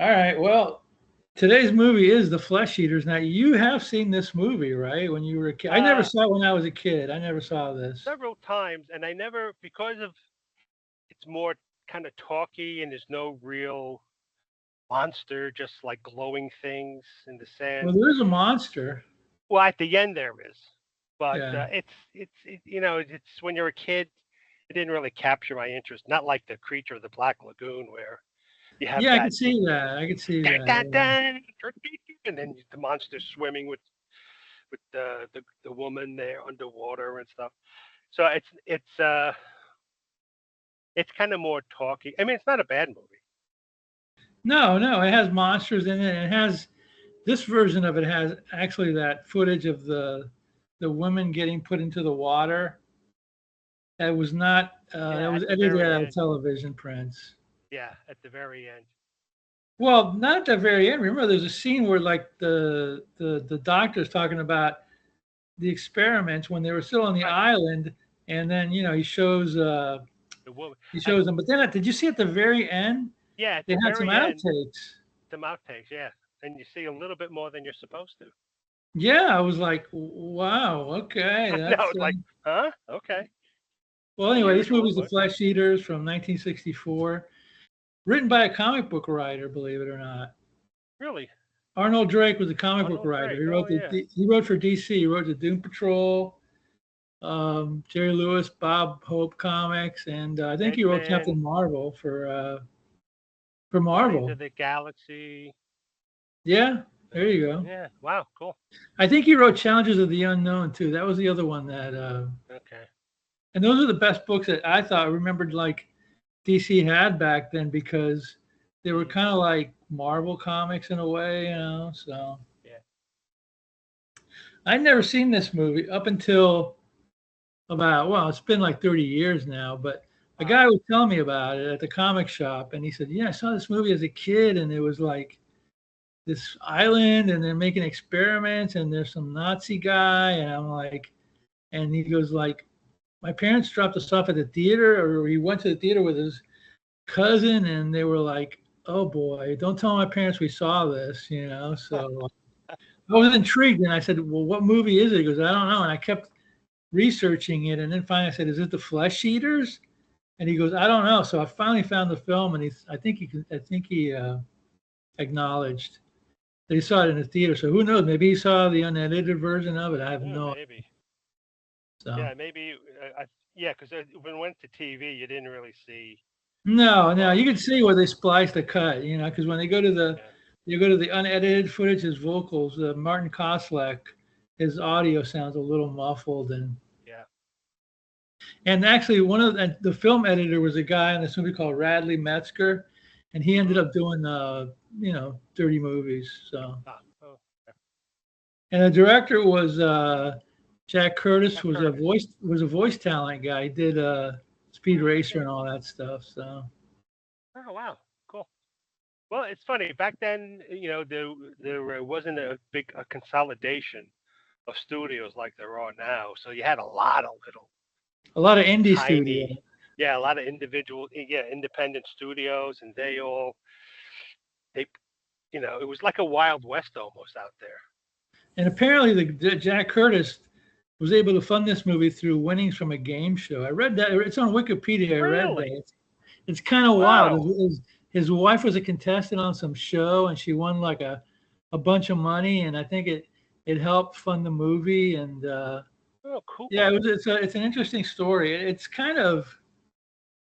All right. Well, today's movie is The Flesh Eaters. Now, you have seen this movie, right? When you were a kid. I never Uh, saw it when I was a kid. I never saw this. Several times, and I never because of it's more kind of talky, and there's no real monster, just like glowing things in the Well, sand. there is a monster. Well, at the end there is, but Yeah. it's when you're a kid, it didn't really capture my interest. Not like the creature of the Black Lagoon where you have Yeah, I that could see that. I could see dun, that. dun, Yeah. dun, and then the monster swimming with the woman there underwater and stuff. So it's kind of more talky. I mean, it's not a bad movie. No, no, it has monsters in it. And it has this version of it has actually that footage of the woman getting put into the water. That was not that Yeah, was at the edited very out of end. television prints. Yeah, at the very end. Well, not at the very end. Remember, there's a scene where like the doctor's talking about the experiments when they were still on the Right. island, and then The woman. he At shows them. But then, did you see at the very end Yeah, at they the had some very end, outtakes? some outtakes. Yeah, and you see a little bit more than you're supposed to. Yeah, I was like, wow, okay, I know. that's It's like, huh? Okay. well. Anyway, this Unusual, movie's The but Flesh Eaters from 1964, written by a comic book writer, believe it or not. really, Arnold Drake was a comic book Arnold writer. Drake. He Oh wrote yeah. he wrote for DC. He wrote the Doom Patrol, Jerry Lewis, Bob Hope comics, and I think he wrote Deadman, Captain Marvel for Guardians Marvel. of the Galaxy. Yeah, there you go. Yeah. Wow. Cool. I think he wrote Challenges of the Unknown too. That was the other one that, Okay. and those are the best books that I thought remembered like DC had back then because they were Mm, kind of like Marvel comics in a way, you know. So yeah. I'd never seen this movie up until about well, it's been like 30 years now, but a Wow. guy was telling me about it at the comic shop, and he said, "Yeah, I saw this movie as a kid, and it was like this island, and they're making experiments, and there's some Nazi guy," and I'm like, and he goes like, "My parents dropped us off at the theater, or he went to the theater with his cousin, and they were like." Oh boy! Don't tell my parents we saw this, you know. So I was intrigued, and I said, "Well, what movie is it?" He goes, "I don't know." And I kept researching it, and then finally I said, "Is it the Flesh Eaters?" And he goes, "I don't know." So I finally found the film, and I think he acknowledged that he saw it in the theater. So who knows? Maybe he saw the unedited version of it. I have Yeah. no. Maybe. So Yeah. Maybe. Yeah. Because when it went to TV, you didn't really see no, no, you much. can see where they spliced the cut, you know, because when they go to the Yeah. you go to the unedited footage, his vocals, Martin Koslek, his audio sounds a little muffled, Yeah. and actually one of the film editor was a guy in this movie called Radley Metzger, and he ended Hmm. up doing 30 movies. So Ah. Oh. Yeah. and the director was Jack Curtis Jack Curtis. was a voice talent guy. He did Speed Oh, Racer okay. and all that stuff. So Oh wow. Cool. Well, it's funny. Back then, there wasn't a big consolidation of studios like there are now. So you had a lot of little a lot of indie studio. tiny, yeah, a lot of independent studios, and they, it was like a wild west almost out there. And apparently, the Jack Curtis was able to fund this movie through winnings from a game show. I read that. It's on Wikipedia. I read that. Really? It's kind of wild. Wow. His wife was a contestant on some show, and she won like a bunch of money, and I think it helped fund the movie. And Oh, yeah, cool. it's an interesting story. It's kind of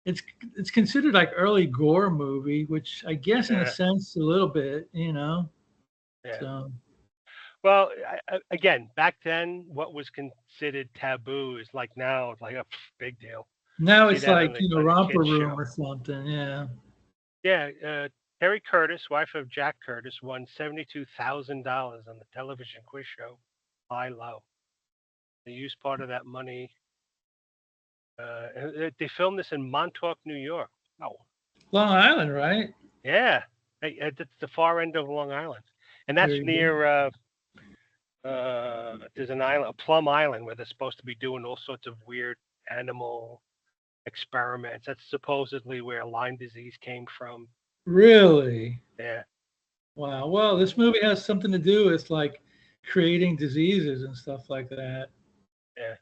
it's it's considered like early gore movie, which I guess in a Yeah, sense a little bit, you know. yeah. So Well, again, back then, what was considered taboo is like now, it's like a big deal. now See it's that like on a romper kids room show. or something. Yeah. Yeah, Terry Curtis, wife of Jack Curtis, won $72,000 on the television quiz show High Low. They used part of that money. They filmed this in Montauk, New York. Oh, Long Island, right? yeah. That's the far end of Long Island, and There that's you go. near. There's an island, a Plum Island, where they're supposed to be doing all sorts of weird animal experiments. That's supposedly where Lyme disease came from. Really? Yeah. Wow. Well, this movie has something to do with like creating diseases and stuff like that. Yeah,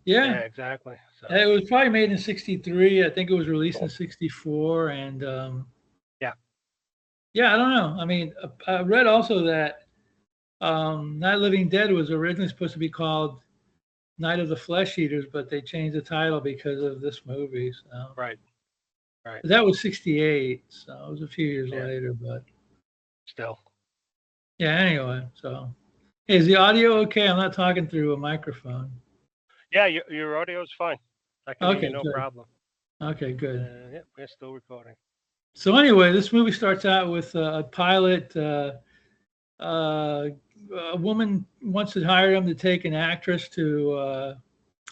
Yeah. yeah, exactly. It So was probably made in '63. I think it was released in '64. And yeah, yeah, I don't know. I mean, I read also that Night of the Living Dead was originally supposed to be called Night of the Flesh Eaters, but they changed the title because of this movie. So right, right. that was '68. So it was a few years Yeah, later. But still. yeah, anyway. So hey, is the audio okay? I'm not talking through a microphone. Yeah, your audio's fine. I can hear you Okay, no good. problem. Okay, good. Yeah, we're still recording. So anyway, this movie starts out with a pilot. Uh, a woman wants to hire him to take an actress to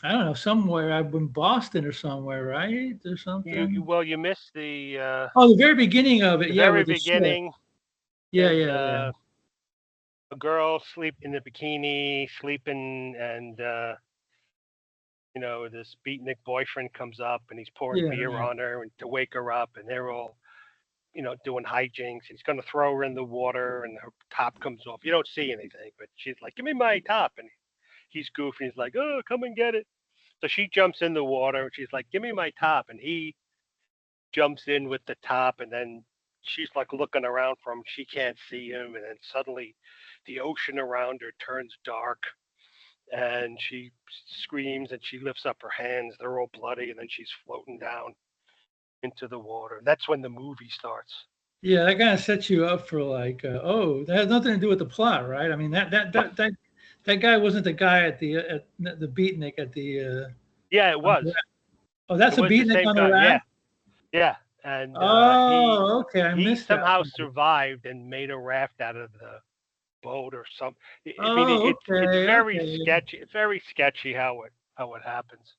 I don't know, somewhere. I've been Boston or somewhere, right? Or something. Well, you missed Oh, the very beginning of it, the yeah, very with the ship. beginning. Yeah, There's yeah, yeah. a girl sleep in the bikini, sleeping, and this beatnik boyfriend comes up and he's pouring Yeah, beer right. on her and to wake her up, and they're all doing hijinks. He's going to throw her in the water, and her top comes off. You don't see anything, but she's like, "Give me my top," and he's goofy. He's like, "Oh, come and get it." So she jumps in the water, and she's like, "Give me my top," and he jumps in with the top, and then she's like looking around for him. She can't see him, and then suddenly the ocean around her turns dark, and she screams and she lifts up her hands. They're all bloody, and then she's floating down into the water. That's when the movie starts. Yeah, that kind of sets you up for like, oh, that has nothing to do with the plot, right? I mean, that guy wasn't the guy at the beatnik at the Yeah, it on was. the, oh, It that's a was the beatnik same on the guy. Yeah, raft. yeah. And Oh, okay, I he missed that somehow part. survived and made a raft out of the boat or something. I mean, Oh, it's okay, very okay. sketchy. It's very sketchy how it happens.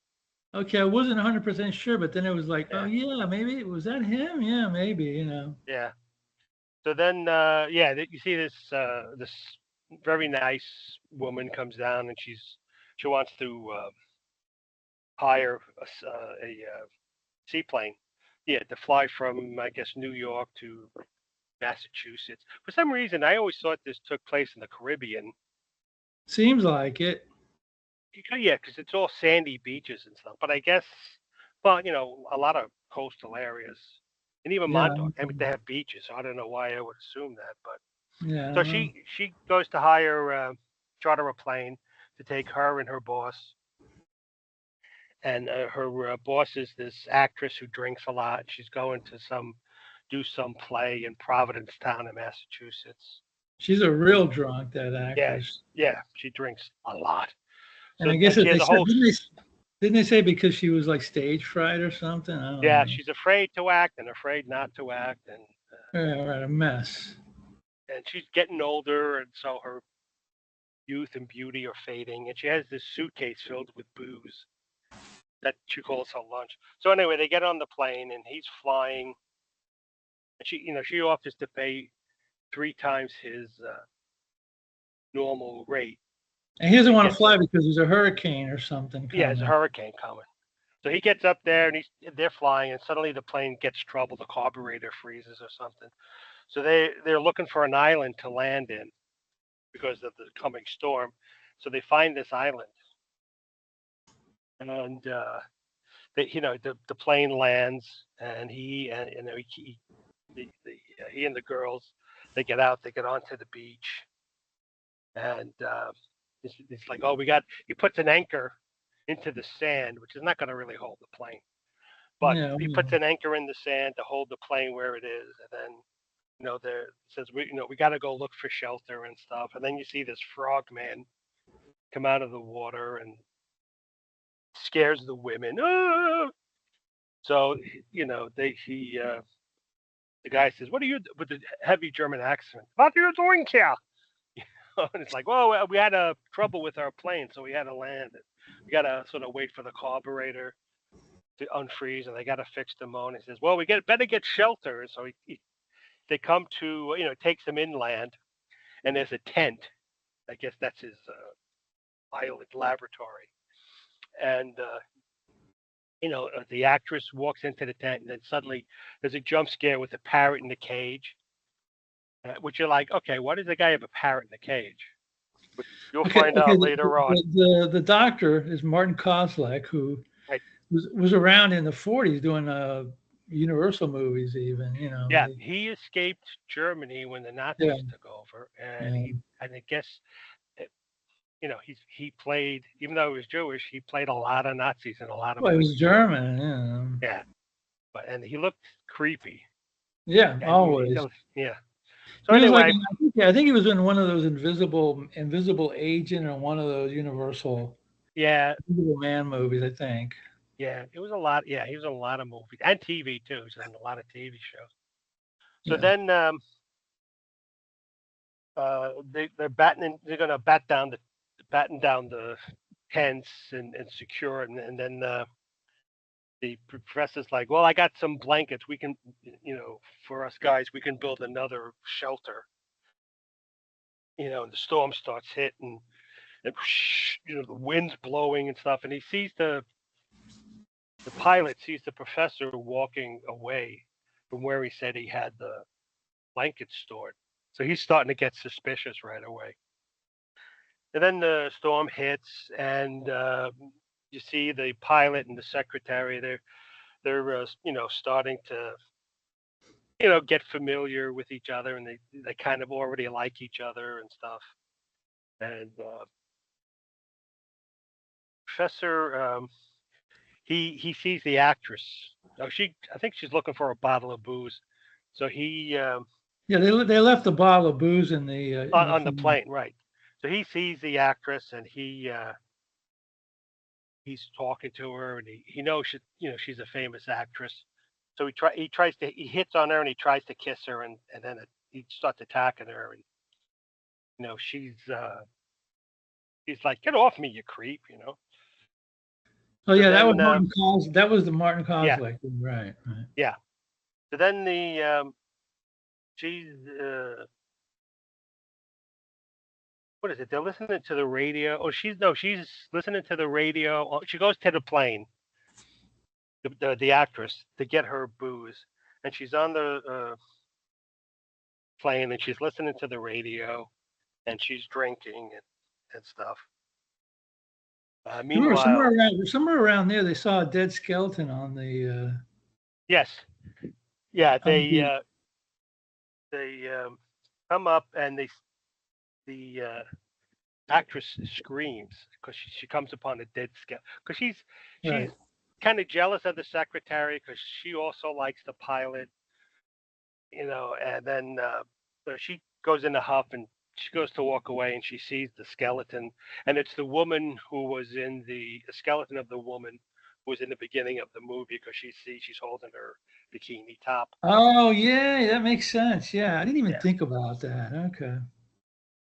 Okay, I wasn't 100% sure, but then it was like, oh Yeah, yeah, maybe was that him? Yeah, maybe. yeah. So then, yeah, you see this very nice woman comes down, and she wants to hire a seaplane, yeah, to fly from, I guess, New York to Massachusetts. For some reason, I always thought this took place in the Caribbean. Seems like it. Yeah, because it's all sandy beaches and stuff. But I guess, well, a lot of coastal areas, and even Yeah, Montauk, I mean, they have beaches. So I don't know why I would assume that, but yeah, I so don't know. she goes to hire charter a plane to take her and her boss, and her boss is this actress who drinks a lot. She's going to do some play in Provincetown in Massachusetts. She's a real drunk, that Yeah, actress. yeah, she drinks a lot. And So I guess and she that has they a said whole didn't they say because she was like stage fright or something? I don't yeah. know. She's afraid to act and afraid not to act, Yeah, right, a mess. and she's getting older, and so her youth and beauty are fading, and she has this suitcase filled with booze that she calls her lunch. So anyway, they get on the plane, and he's flying, and she offers to pay 3 times his normal rate And he doesn't to want get to fly because there's a hurricane or something yeah, there's a coming. hurricane coming. So he gets up there and they're flying, and suddenly the plane gets trouble. The carburetor freezes or something. So they're looking for an island to land in because of the coming storm. So they find this island, and the plane lands, and he and the girls, they get out, they get onto the beach, and it's like, oh, he puts an anchor into the sand, which is not going to really hold the plane. But Yeah, he puts an anchor in the sand to hold the plane where it is, and then there says we got to go look for shelter and stuff. And then you see this frog man come out of the water and scares the women. Ah! So the guy says, "What are you?" With the heavy German accent. What are you doing here? And it's like, well, we had a trouble with our plane, so we had to land. We got to sort of wait for the carburetor to unfreeze, and they got to fix the motor. He says, well, better get shelter. So they come to, it takes them inland, and there's a tent. I guess that's his island laboratory. And, the actress walks into the tent, and then suddenly there's a jump scare with a parrot in the cage. which you're like, okay, why does the guy have a parrot in a cage? But you'll Okay, find okay. out later on. The doctor is Martin Kozlak, who Right? was around in the 40s doing Universal movies, even. Yeah, he escaped Germany when the Yeah, Nazis took over, and yeah. I guess eh, he played, even though he was Jewish, he played a lot of Nazis in a lot of Well, he was movies. German. Yeah, Yeah, and he looked creepy, yeah, and always. yeah. So He was like, anyway, I think he was in one of those Invisible Agent or one of those yeah, Invisible Man movies, I think. yeah, it was a lot. Yeah, he was in a lot of movies and TV too. He was in a lot of TV shows. So Yeah. then they're going to batten down the tents and secure, and then the professor's like, well, I got some blankets. We can, for us guys, we can build another shelter. And the storm starts hitting, and the wind's blowing and stuff, and he sees the pilot sees the professor walking away from where he said he had the blankets stored. So he's starting to get suspicious right away. And then the storm hits, and you see the pilot and the secretary. They're starting to get familiar with each other, and they kind of already like each other and stuff. And Professor he sees the actress. Oh, I think she's looking for a bottle of booze. So he Yeah, they left a bottle of booze in the on the plane. plane, right? So he sees the actress, and he's talking to her, and he knows she's a famous actress. So he hits on her, and he tries to kiss her, and then he starts attacking her, and he's like, get off me, you creep. Oh So yeah, then That was the Martin yeah, Kozlak. Right, right. yeah. So then she's what is it? They're listening to the radio. Oh, she's listening to the radio. She goes to the plane, the actress, to get her booze, and she's on the plane, and she's listening to the radio, and she's drinking and stuff. Remember, Meanwhile, somewhere around there, they saw a dead skeleton yes, yeah, on the beach. they come up, and the actress screams because she comes upon a dead skeleton, because she's Right. kind of jealous of the secretary because she also likes the pilot, and then so she goes in a huff, and she goes to walk away, and she sees the skeleton, and it's the woman who was in the skeleton of the woman who was in the beginning of the movie, because she's holding her bikini top. Oh yeah, that makes sense. Yeah, I didn't even Yeah. think about that. Okay.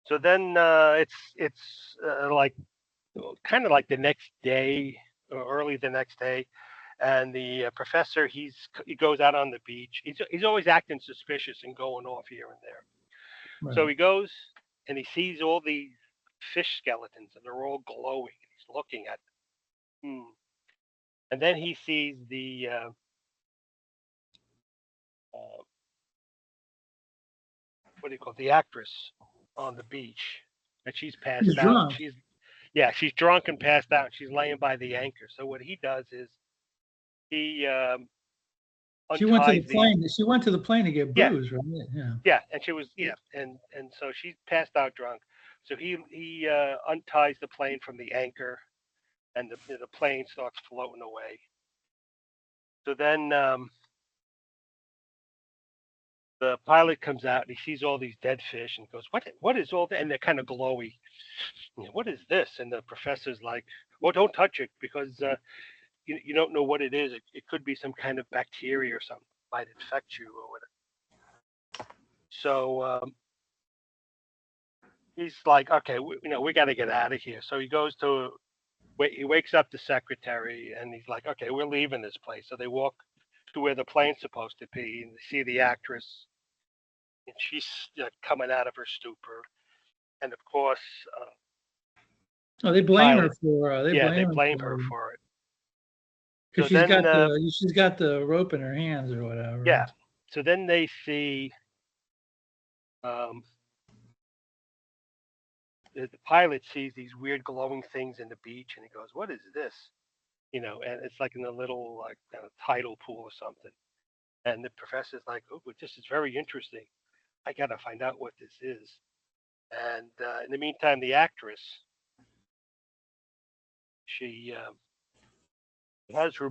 So then it's like kind of like the next day, or early the next day, and the professor he goes out on the beach. He's always acting suspicious and going off here and there. So Right. he goes, and he sees all these fish skeletons, and they're all glowing. And he's looking at them. And then he sees the uh, what do you call it, the actress on the beach, and she's He's passed out. And drunk. she's drunk and passed out. And she's laying by the anchor. So what he does is he She went to the unties the plane. She went to the plane to get yeah booze, right? Yeah. yeah, and she was and so she's passed out drunk. So he unties the plane from the anchor, and the plane starts floating away. So then the pilot comes out, and he sees all these dead fish, and goes, What is all that?" And they're kind of glowy. What is this? And the professor's like, "Well, don't touch it, because you don't know what it is. It could be some kind of bacteria or something might infect you or whatever." So he's like, "Okay, we got to get out of here." So he goes to he wakes up the secretary, and he's like, "Okay, we're leaving this place." So they walk to where the plane's supposed to be, and they see the actress, and she's coming out of her stupor. And of course, Oh, they the blame her pilot, for. They yeah, they blame her blame her for for it. because So then, she's got the rope in her hands or whatever. yeah, so then they see um, the pilot sees these weird glowing things in the beach, and he goes, "What is this?" And it's like in a little like tidal pool or something. And the professor's like, "Oh, but this is very interesting. I gotta find out what this is." And in the meantime, the actress she has her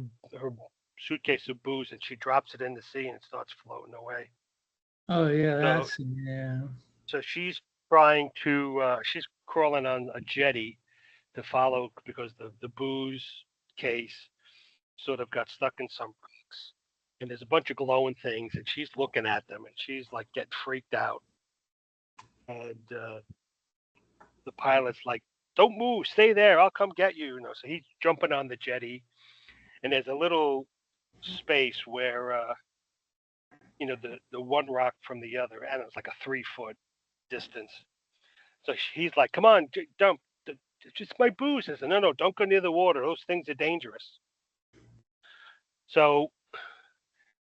suitcase of booze and she drops it in the sea and it starts floating away. Oh yeah, So yeah. so she's crawling on a jetty to follow because the booze case sort of got stuck in some rocks. And there's a bunch of glowing things, and she's looking at them, and she's like getting freaked out. And the pilot's like, "Don't move, stay there. I'll come get you." So he's jumping on the jetty, and there's a little space where the one rock from the other, and it's like a 3 foot distance. So he's like, "Come on, dump. It's just my booze." I said, "No, no, don't go near the water. Those things are dangerous." So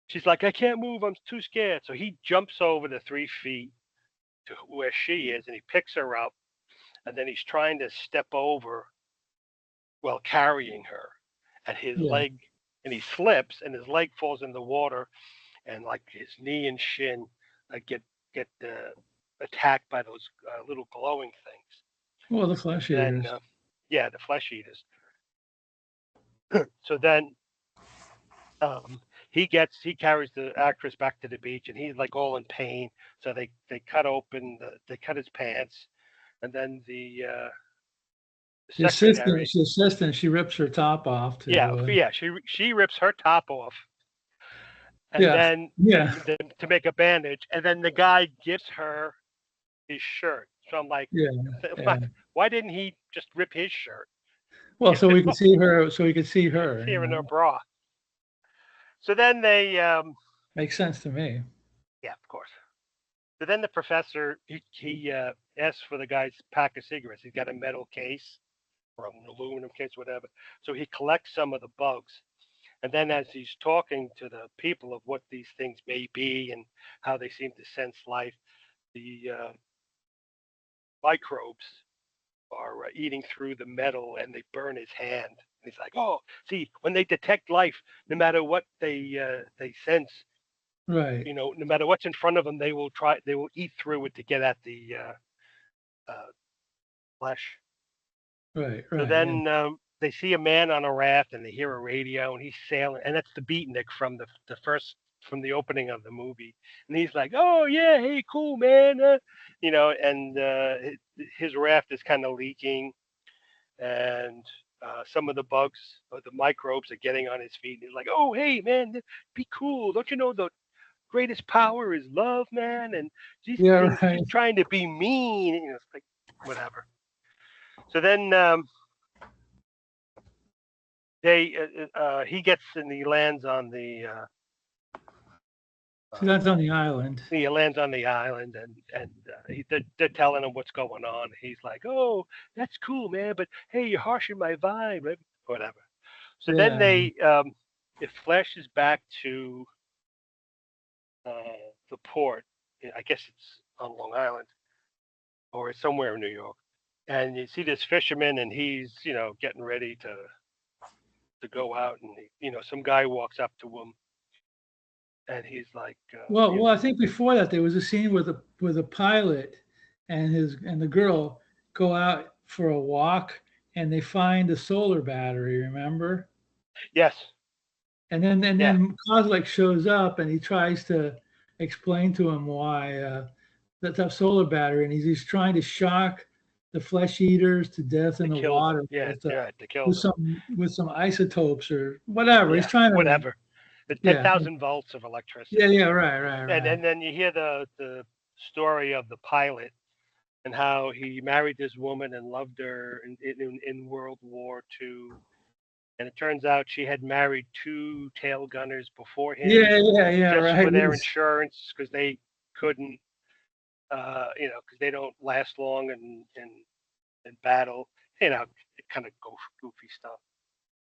she's like, "I can't move. I'm too scared." So he jumps over the 3 feet to where she is, and he picks her up, and then he's trying to step over while carrying her, and his Yeah. leg, and he slips, and his leg falls in the water, and like his knee and shin get attacked by those little glowing things. Well, the And flesh then, eaters. yeah, the flesh eaters. So then he carries the actress back to the beach, and he's like all in pain. So they they cut his pants, and then the secretary, The assistant, she rips her top off yeah, to. yeah, she rips her top off, and Yeah, then yeah, to make a bandage, and then the guy gives her his shirt. So I'm like, yeah, yeah. why didn't he just rip his shirt? Well, so we could see her. So we could see Yeah, her. see her in her bra. So then they, Makes sense to me. yeah, of course. So then the professor he asks for the guy's pack of cigarettes. He's got a metal case or an aluminum case, whatever. So he collects some of the bugs, and then as he's talking to the people of what these things may be and how they seem to sense life, the microbes are eating through the metal and they burn his hand. And he's like, "Oh, see, when they detect life, no matter what they sense, Right, no matter what's in front of them, they will eat through it to get at the uh, flesh." right, So right. Yeah, then they see a man on a raft and they hear a radio and he's sailing, and that's the beatnik from from the opening of the movie. And he's like, "Oh yeah, hey, cool man," and his raft is kind of leaking, and some of the bugs or the microbes are getting on his feet. And he's like, "Oh hey man, be cool. Don't you know the greatest power is love, man? And these yeah, things are right. just trying to be mean." It's like whatever. So then he gets and So uh, that's on the island. he lands on the island, and they're telling him what's going on. He's like, "Oh, that's cool, man, but hey, you're harshing my vibe, right?" Whatever. So then Yeah. it flashes back to the port. I guess it's on Long Island or it's somewhere in New York. And you see this fisherman, and he's getting ready to go out, and some guy walks up to him, and he's like, Well, I think before that there was a scene with a pilot and the girl go out for a walk and they find a solar battery. Remember? yes, yeah, And then Kozlek shows up and he tries to explain to him why that's a solar battery, and he's trying to shock the flesh eaters to death in to the kill them, water yeah, yeah, to kill them, with some isotopes or whatever. He's yeah, trying to whatever. The ten yeah thousand volts of yeah electricity, yeah right right right and then you hear the story of the pilot and how he married this woman and loved her in World War II. And it turns out she had married two tail gunners before him yeah just right. for their insurance because they couldn't, because they don't last long in battle. Kind of goofy stuff.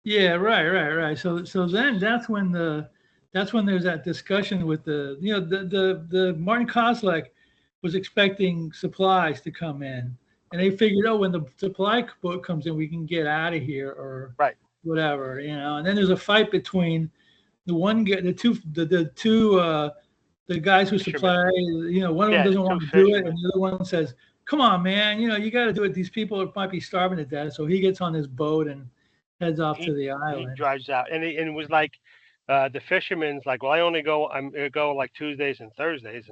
Yeah, right. So then that's when there's that discussion with the Martin Kozlek was expecting supplies to come in, and they figured, oh, when the supply boat comes in, we can get out of here or Right. whatever, you know. And then there's a fight between the one guy, the two the guys who Fishermen. supply, you know, one of them Yeah, the doesn't want two to do it, and fishermen. the other one says, "Come on, man, you know, you got to do it. These people might be starving to death." So he gets on his boat and heads off to He the he island. drives out, and it was like, the fisherman's like, well, I'm gonna go like Tuesdays and Thursdays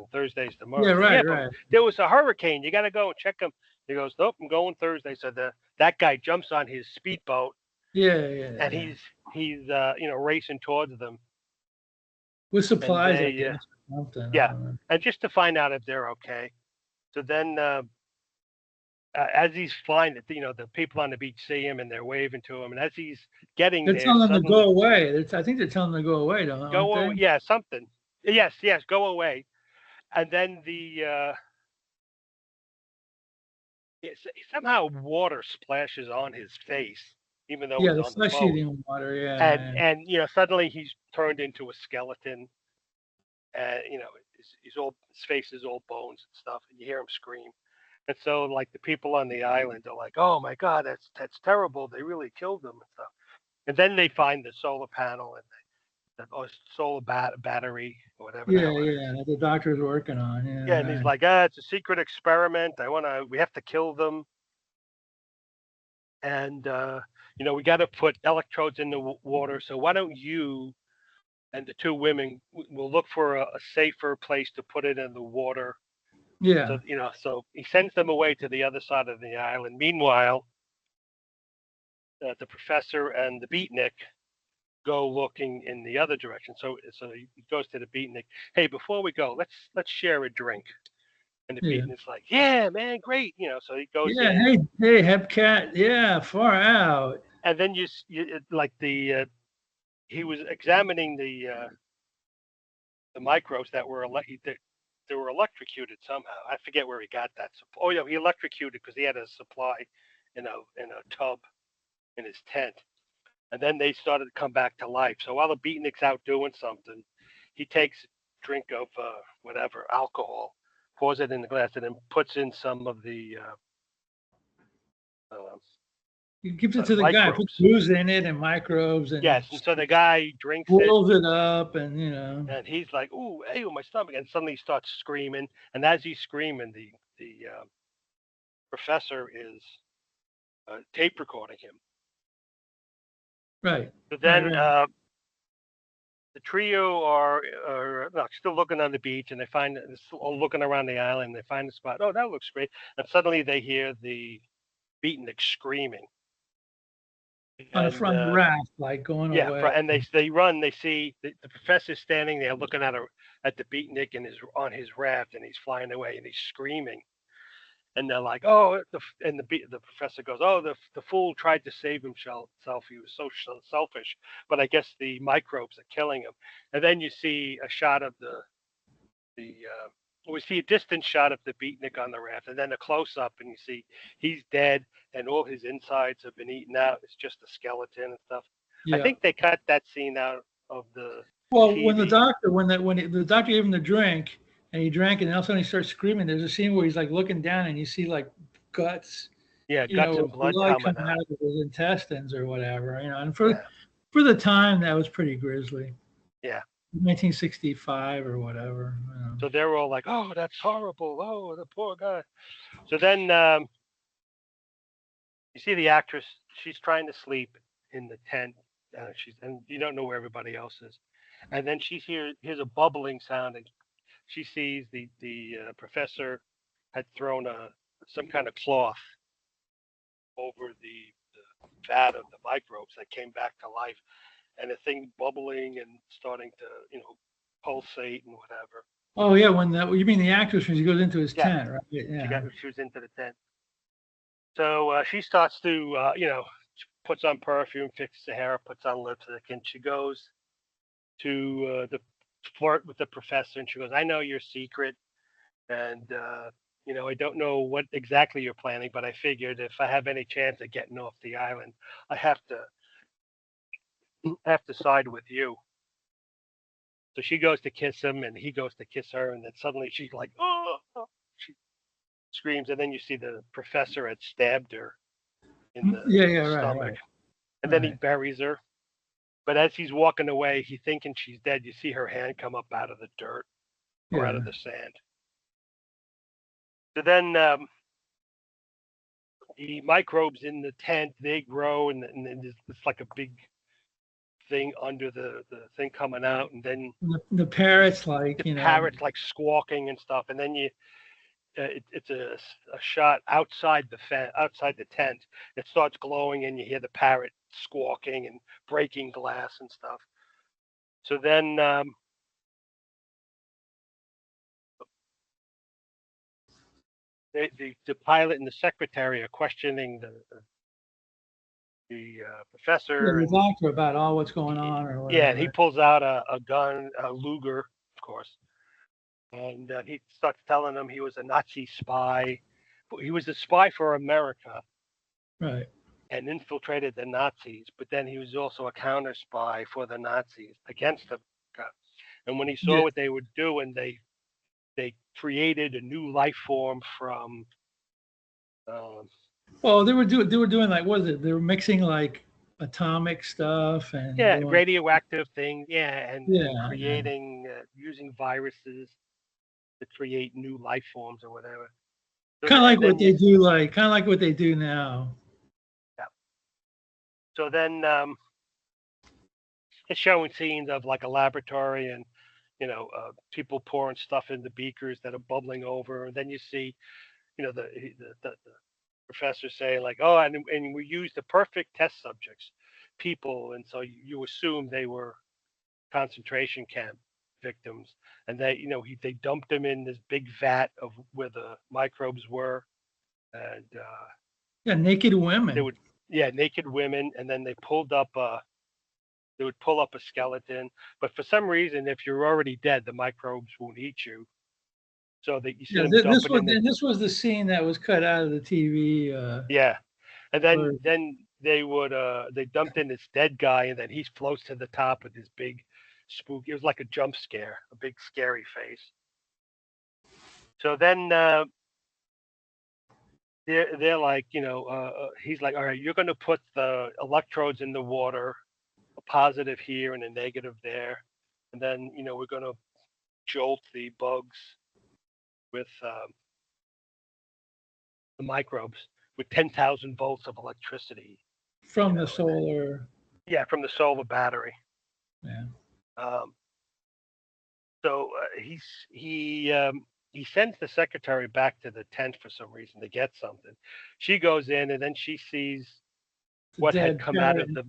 tomorrow. Yeah, I said, yeah, right, but right. there was a hurricane. You got to go and check him. He goes, nope, I'm going Thursday. So that guy jumps on his speedboat, Yeah, yeah, and yeah. he's racing towards them, With and supplies, I they guess, or something. I yeah, don't know. and just to find out if they're okay. So then, as he's flying, the people on the beach see him and they're waving to him, and as he's getting They're there, telling them to suddenly go away. I think they're telling them to go away, don't aren't go they? away, yeah, something, yes, go away, and then somehow water splashes on his face, even though Yeah, he's the on the flesh boat, eating water. and Yeah, and suddenly he's turned into a skeleton, and his face is all bones and stuff, and you hear him scream. And so, like, the people on the island are like, "Oh my God, that's terrible! They really killed him and stuff." And then they find the solar panel and the solar battery or whatever the yeah, hell it is. yeah. That the doctor's working on. Yeah, Yeah, and he's right. like, it's a secret experiment. We have to kill them, and we got to put electrodes in the water. So why don't you and the two women will look for a safer place to put it in the water. Yeah, So he sends them away to the other side of the island. Meanwhile, the professor and the beatnik go looking in the other direction. So he goes to the beatnik. Hey, before we go, let's share a drink. And the yeah. beatnik's like, yeah, man, great. So he goes Yeah, in, hey, hey, Hepcat. Yeah, far out. and then like he was examining the microbes that were electrocuted somehow. I forget where he got that. Oh yeah, he electrocuted because he had a supply in a tub in his tent. And then they started to come back to life. So while the beatnik's out doing something, he takes a drink of whatever alcohol, pours it in the glass, and then puts in some of the uh, He gives it to the guy, puts microbes. booze in it and microbes and Yes, and so the guy drinks it, boils it up and, you know. and he's like, "Ooh, hey, my stomach!" And suddenly he starts screaming. And as he's screaming, the professor is tape recording him. Right, So right, then right. the trio are no, still looking on the beach, and they find looking around the island. And they find a spot. Oh, that looks great! And suddenly they hear the beatnik screaming, On the and front of the raft, like going yeah, away. and they run. They see the professor standing there looking at the beatnik and is on his raft, and he's flying away, and he's screaming. And they're like, "Oh!" The professor goes, "Oh, the fool tried to save himself. He was so selfish, but I guess the microbes are killing him." And then you see a shot of the we see a distant shot of the beatnik on the raft, and then a close up, and you see he's dead, and all his insides have been eaten out. It's just a skeleton and stuff. I Yeah. think they cut that scene out of the Well, when the TV. doctor, the doctor gave him the drink and he drank it, and all of a sudden he starts screaming. There's a scene where he's like looking down and you see like guts, Yeah, you know, guts or and blood blood coming coming out. out of his intestines or whatever, you know. And Yeah, for the time, that was pretty grisly. yeah. 1965 or whatever. You know. So they're all like, "Oh, that's horrible. Oh, the poor guy." So then you see the actress. She's trying to sleep in the tent. And you don't know where everybody else is. And then she hears a bubbling sound, and she sees the professor had thrown some kind of cloth over the vat of the microbes that came back to life, and the thing bubbling and starting to pulsate and whatever. Oh yeah, when that you mean the actress when she goes into his Yeah, tent, right? Yeah. she was into the tent. So she starts to puts on perfume, fixes her hair, puts on lipstick, and she goes to the flirt with the professor, and she goes, "I know your secret, and I don't know what exactly you're planning, but I figured if I have any chance of getting off the island, I have to side with you." So she goes to kiss him, and he goes to kiss her, and then suddenly she's like, "Oh!" screams, and then you see the professor had stabbed her in the Yeah, right, stomach, and then he right. buries her. But as he's walking away, he thinking she's dead. You see her hand come up out of the dirt or out Yeah. of the sand. So then the microbes in the tent, they grow, and it's like a big thing under the thing coming out, and then The you, parrots, like, the parrot's like squawking and stuff, and then it's a shot outside outside the tent. It starts glowing, and you hear the parrot squawking and breaking glass and stuff. So then the pilot and the secretary are questioning the yeah, professor, the and doctor about all what's going on or yeah, and he whatever. pulls out a gun, a Luger, of course, and he starts telling them he was a Nazi spy. He was a spy for America Right. and infiltrated the Nazis, but then he was also a counter spy for the Nazis against America. And when he Yeah. saw what they were doing, they created a new life form from. Um, Well, they were doing like, what is it? They were mixing like atomic stuff and yeah, doing, radioactive things. Yeah, and yeah, yeah. creating using viruses to create new life forms or whatever. So Kind of like and what then you, they do, like kind of like what they do now. yeah. So then it's showing scenes of like a laboratory and people pouring stuff into beakers that are bubbling over, and then you see the professor say like, oh, and we used the perfect test subjects, people, and so you assume they were concentration camp victims, and they dumped them in this big vat of where the microbes were, and Yeah, naked they women. would yeah naked women, and then they would pull up a skeleton, but for some reason, if you're already dead, the microbes won't eat you, so that you see Yeah, them dumping in the this was the scene that was cut out of the TV. yeah, and Or, then they dumped in this dead guy, and then he floats to the top with this big spook. It was like a jump scare, a big scary face. So then they're like, he's like, all right, you're going to put the electrodes in the water, a positive here and a negative there, and then we're going to jolt the bugs with the microbes with 10,000 volts of electricity, from the and then solar. yeah, from the solar battery. Yeah. Um, so he sends the secretary back to the tent for some reason to get something. She goes in, and then she sees The what had dead come out parrot, of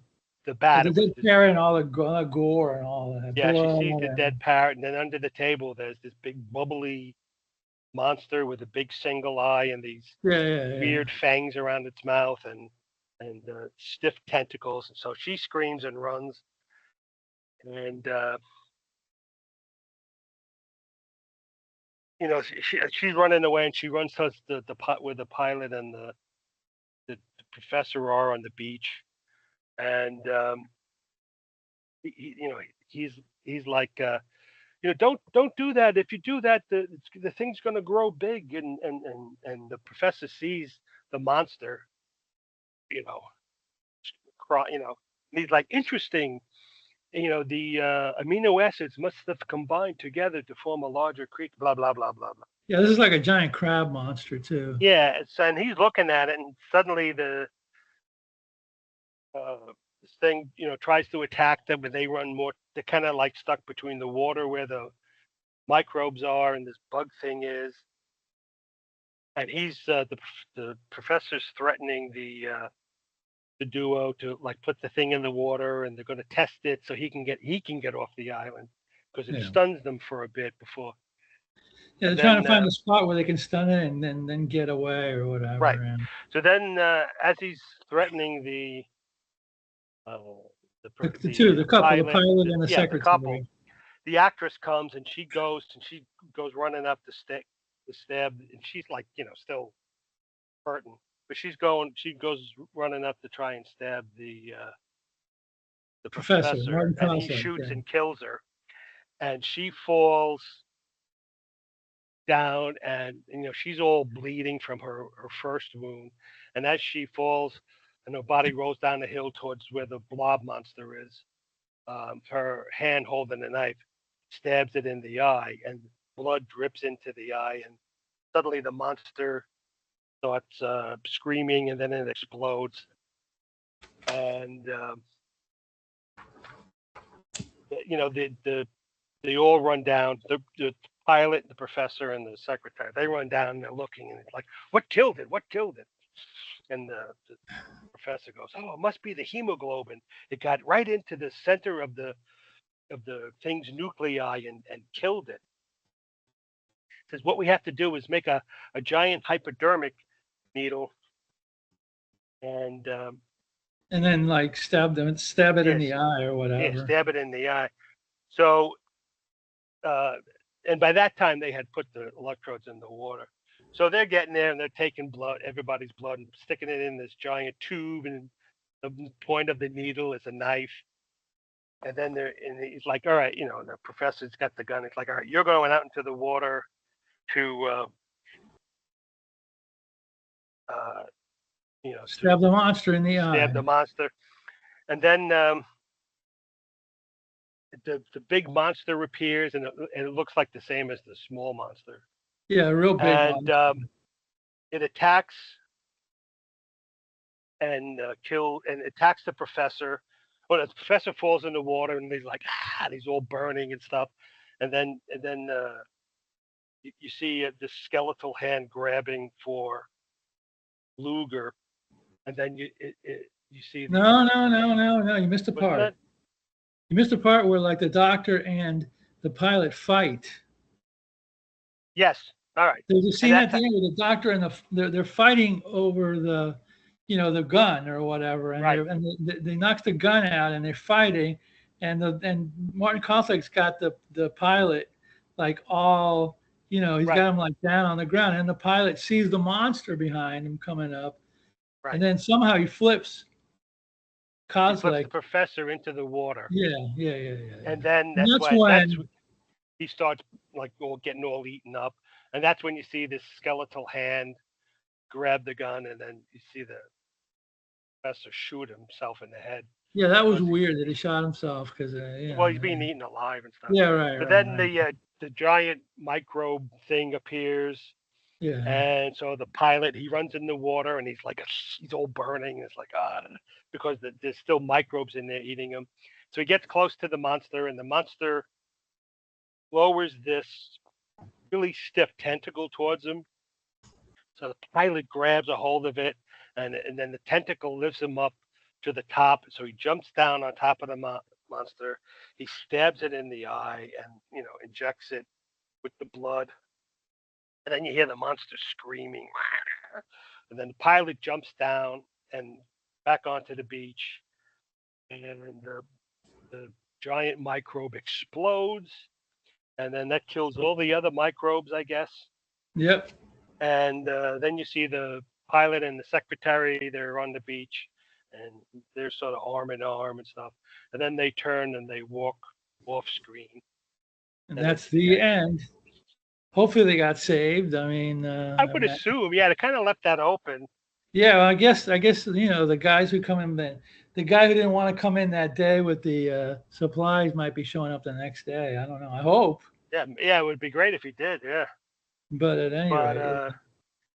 the bat. the It was dead this. parrot, and all the gore and all that Yeah, she blood. sees the And, dead parrot, and then under the table there's this big bubbly monster with a big single eye and these yeah. weird fangs around its mouth and stiff tentacles. And so she screams and runs, and she's running away, and she runs towards the pot where the pilot and the professor are on the beach, and he's he's like. Don't do that. If you do that, the thing's going to grow big, and the professor sees the monster, you know, and he's like, interesting. The amino acids must have combined together to form a larger creature. Blah blah blah blah blah. Yeah, this is like a giant crab monster too. Yeah, and he's looking at it, and suddenly this thing, tries to attack them, but they run more. They're kind of like stuck between the water where the microbes are and this bug thing is, and he's the professor's threatening the duo to like put the thing in the water, and they're going to test it so he can get off the island because it Yeah. stuns them for a bit before. Yeah, they're And trying to then find a spot where they can stun it and then get away or right, whatever. And so then as he's threatening uh, the couple, the pilot, pilot and the yeah, the couple, secretary. the actress comes, and she goes running up the stab, and she's like still hurting, but she goes running up to try and stab the Professor professor, Martin and he Cossack. shoots Yeah. and kills her, and she falls down, and she's all bleeding from her first wound, and as she falls, and her body rolls down the hill towards where the blob monster is, her hand holding a knife stabs it in the eye, and blood drips into the eye, and suddenly the monster starts screaming, and then it explodes, and they all run down. The pilot, the professor, and the secretary, they run down and they're looking, and it's like, what killed it? What killed it? And the professor goes, oh, it must be the hemoglobin. It got right into the center of the thing's nuclei and killed it. Says what we have to do is make a giant hypodermic needle and then like stab it in yes, the eye or yeah, whatever. stab it in the eye. So and by that time they had put the electrodes in the water. So they're getting there and they're taking blood, everybody's blood, and sticking it in this giant tube, and the point of the needle is a knife. And then he's like, all right, the professor's got the gun. It's like, all right, you're going out into the water to stab the monster in the eye. Stab the monster. And then the big monster appears, and it looks like the same as the small monster. Yeah, a real big monster. It attacks and attacks the professor. Well, the professor falls in the water, and he's like, and he's all burning and stuff. And then you see this skeletal hand grabbing for Luger, and then you see. No, you missed a part. That? You missed the part where like the doctor and the pilot fight. Yes. All right. There's a scene at the end where the doctor and they're fighting over the gun or whatever, and right. They knock the gun out and they're fighting, and Martin Koslick's got the pilot like all he's right. got him like down on the ground, and the pilot sees the monster behind him coming up, right. and then somehow he flips Koslick. He flips the professor into the water. Yeah. And then that's when he starts like getting all eaten up, and that's when you see this skeletal hand grab the gun, and then you see the professor shoot himself in the head. Yeah, that was weird that he shot himself because well, he's being eaten alive and stuff. Yeah, right. But then the giant microbe thing appears. Yeah. And so the pilot, he runs in the water, and he's all burning. It's like because there's still microbes in there eating him. So he gets close to the monster, and the monster lowers this really stiff tentacle towards him. So the pilot grabs a hold of it, and then the tentacle lifts him up to the top. So he jumps down on top of the monster. He stabs it in the eye and, injects it with the blood. And then you hear the monster screaming. And then the pilot jumps down and back onto the beach. And the giant microbe explodes. And then that kills all the other microbes, I guess. Yep. And then you see the pilot and the secretary, they're on the beach, and they're sort of arm in arm and stuff. And then they turn and they walk off screen. And that's the end. Hopefully they got saved. I mean, I would assume, yeah, they kind of left that open. Yeah, well, I guess the guys who come in, the guy who didn't want to come in that day with the supplies might be showing up the next day. I don't know. I hope. Yeah, it would be great if he did. Yeah. But at any rate,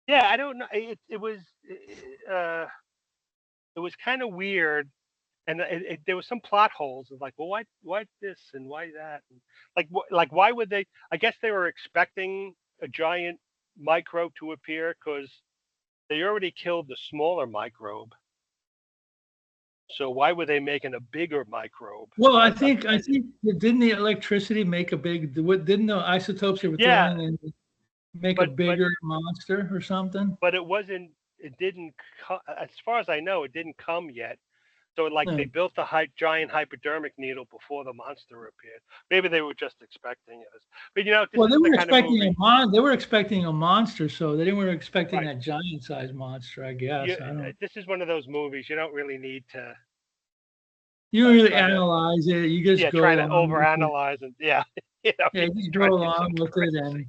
yeah, I don't know. It was kind of weird, and there was some plot holes of like, well, why this and why that, and like why would they? I guess they were expecting a giant microbe to appear because they already killed the smaller microbe. So why were they making a bigger microbe? Well, I think didn't the electricity make a big? Didn't the isotopes they were throwing in make a bigger monster or something? But it didn't. As far as I know, it didn't come yet. So they built the giant hypodermic needle before the monster appeared. Maybe they were just expecting it. But they were expecting they were expecting a monster, so they weren't expecting that giant-sized monster. I guess. This is one of those movies you don't really need to. You don't really analyze it. You just go try to overanalyze and just go along with it,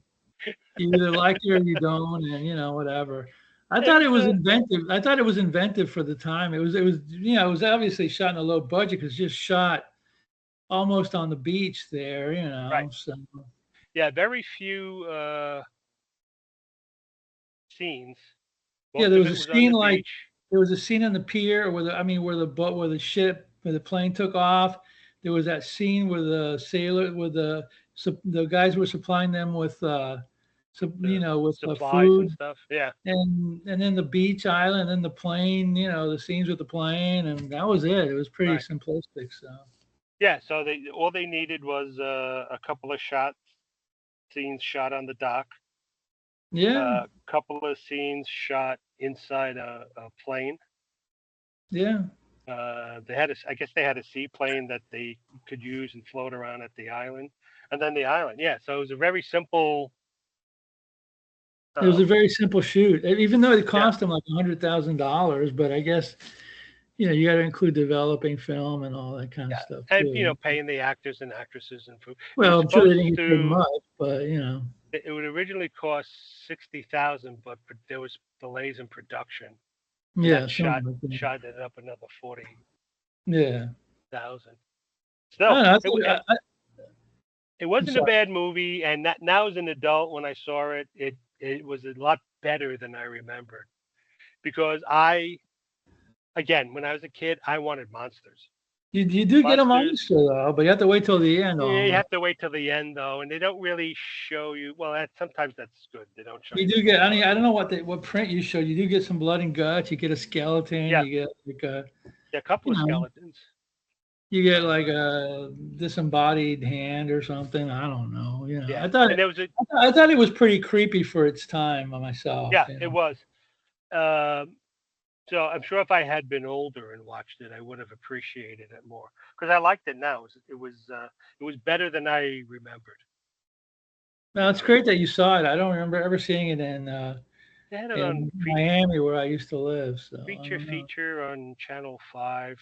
You either like it or you don't, and whatever. I thought it It's was inventive. I thought it was inventive for the time. It was it was obviously shot in a low budget because just shot almost on the beach there. right. So Yeah, very few scenes. yeah, Most there of was a it was on scene the like beach. there was a scene on the pier where the boat where the ship where the plane took off. There was that scene where the sailor with the guys were supplying them with The with supplies and food. stuff. Yeah, And then the beach island and the plane, the scenes with the plane, and that was it. It was pretty right. simplistic. So Yeah, so they all they needed was a couple of shots scenes shot on the dock, yeah, a couple of scenes shot inside a plane. yeah, They had I guess they had a seaplane that they could use and float around at the island, and then the island. Yeah, so it was a very simple. it was a Um, very simple shoot, even though it yeah, cost them like $100,000. But I guess you got to include developing film and all that kind of yeah, stuff and too. paying the actors and actresses and food. It was Well, I'm sure they supposed didn't get paid to. much, but It would originally cost 60,000, but there was delays in production, and yeah, that something like that. shot it up another 40,000. Yeah, I Still, don't know. it I'm wasn't a sorry. bad movie, and that, now as an adult, when I saw it, it was a lot better than I remembered because again, when I was a kid, I wanted monsters. You do get a Monsters. monster though, but you have to wait till the end Yeah, you almost. have to wait till the end though, and they don't really show you. Well, sometimes that's good. They don't show You you the do get. full I mean, I don't monster. know what print you showed. You do get some blood and guts. You get a skeleton. Yeah, You get like yeah, a couple you of know, skeletons. you get like Uh, a disembodied hand or something. I don't know. yeah, I thought and there was a I thought it was pretty creepy for its time myself. yeah, it was. Um, so I'm sure if I had been older and watched it, I would have appreciated it more because I liked it now. It was better than I remembered. Well, You it's know, great that you saw it. I don't remember ever seeing it they had it on in Miami where I used to live. So I feature don't know. feature on Channel 5.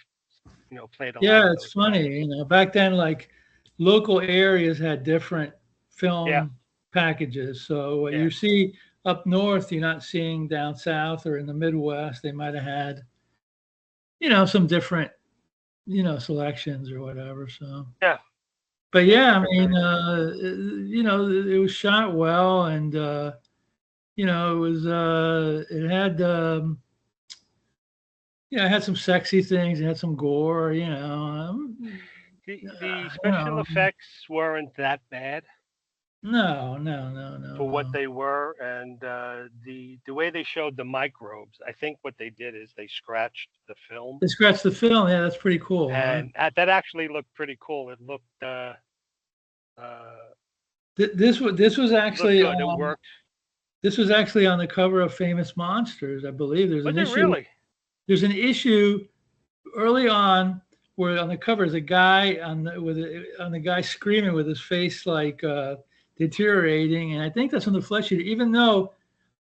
You know, played a lot Yeah, of it's those funny. times. Back then, like local areas had different Yeah, film packages. So what yeah, you see up north, you're not seeing down south or in the Midwest. They might have had, some different, selections or whatever. So, yeah. but Yeah, yeah, I different mean, versions. it was shot well, and it had some sexy things. It had some gore. The You special know, effects weren't that bad no, no, no, no, for what no. they were, and the way they showed the microbes, I think what they did is they scratched the film, They scratched the film. Yeah, that's pretty cool, huh? and that actually looked pretty cool. It uh, This was looked actually good. It worked. on the cover of Famous Monsters. I believe there's Was an it issue. really? There's an issue early on where on the cover is a guy on the guy screaming with his face like deteriorating, and I think that's on the flesh sheet. Even though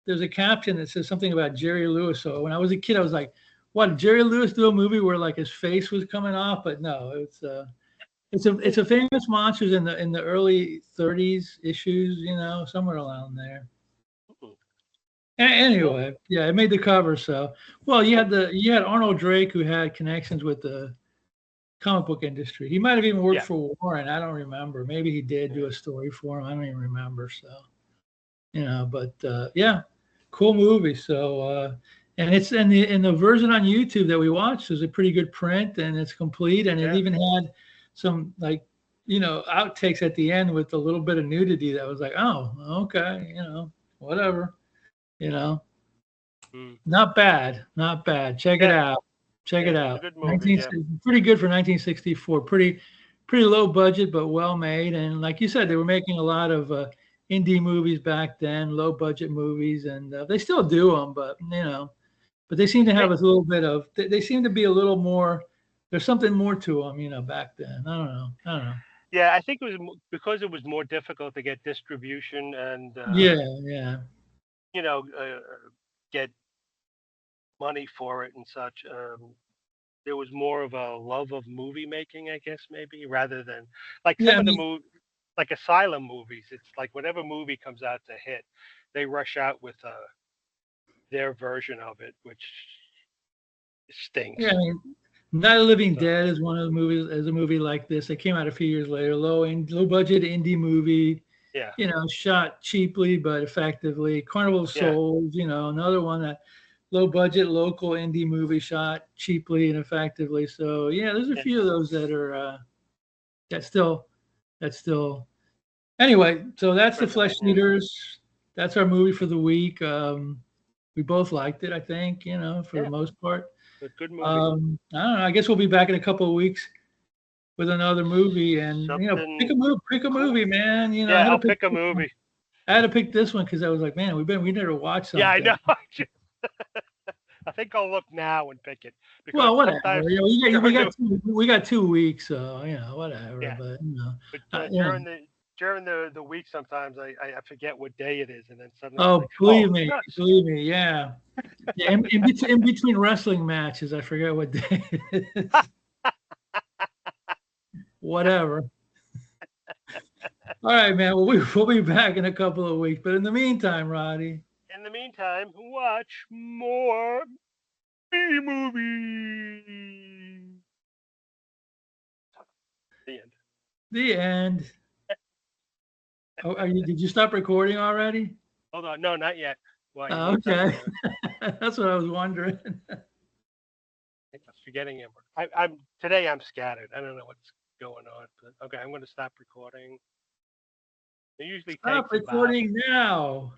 there's a caption that says something about Jerry Lewis. So when I was a kid, I was like, "What? Did Jerry Lewis do a movie where like his face was coming off?" But no, it's a famous monsters in the early 30s issues, somewhere around there. Mm-mm. Cool. Anyway, yeah, it made the cover. So, well, Cool. you had Arnold Drake who had connections with the comic book industry. He might have even worked Yeah. for Warren. I don't remember. Maybe he did do Yeah. a story for him. I don't even remember. So, but yeah, cool movie. So, and it's in the version on YouTube that we watched is a pretty good print and it's complete. And it Yeah. even had some like, outtakes at the end with a little bit of nudity that was like, oh, okay, whatever, you know, Mm. not bad, not bad. Check it Yeah. out. Check it Yeah. It's a out. good movie. 19, Yeah. pretty good for 1964. Pretty low budget, but well made. And like you said, Yeah. they were making a lot of indie movies back then, low budget movies, and they still do them. But they seem to have Hey, a little bit of. They seem to be a little more. There's something more to them, back then. I don't know. I don't know. yeah. I think it was because it was more difficult to get distribution and Yeah, yeah, you know get money for it and such. There was more of a love of movie making, I guess, maybe rather than like yeah. some I of the mean, move, like asylum movies. It's like whatever movie comes out to hit, they rush out with their version of it, which Yeah, I stinks. mean, Night of the Living So Dead is one of the movies. Is a movie like this. It came out a few years later. Low budget indie movie. yeah, Shot cheaply but effectively. Carnival of yeah, Souls. Another one that low budget local indie movie shot cheaply and effectively. So yeah, there's a yeah. few of those that are that still that still. Anyway, so that's the Flesh Resonate. Yeah, Eaters. That's our movie for the week. We both liked it, I think. For the yeah. most part. Good movie. I don't know. I guess we'll be back in a couple of weeks with another movie, and Something pick a cool. movie, man. I Yeah, had to I'll pick pick a this one. movie. I had to pick this one because I was like, man, we never watched Yeah, I something. know. I think I'll look now and pick it because Well, whatever. sometimes We during got the 2 weeks, so whatever. yeah, But but yeah. during the week, sometimes I forget what day it is, and then suddenly it's Oh, like, oh nuts. believe me, yeah. Yeah, in between wrestling matches, I forget what day it is. Whatever. All right, man. Well, we'll be back in a couple of weeks. But in the meantime, Roddy, In the meantime, watch more B movie. The end. the end. Oh, did you stop recording already? Hold on, no, not yet. Well, you Oh, need something. okay. That's what I was wondering. I'm forgetting it. I'm today. I'm scattered. I don't know what's going on. But okay, I'm going to stop recording. It usually Stop takes about recording now.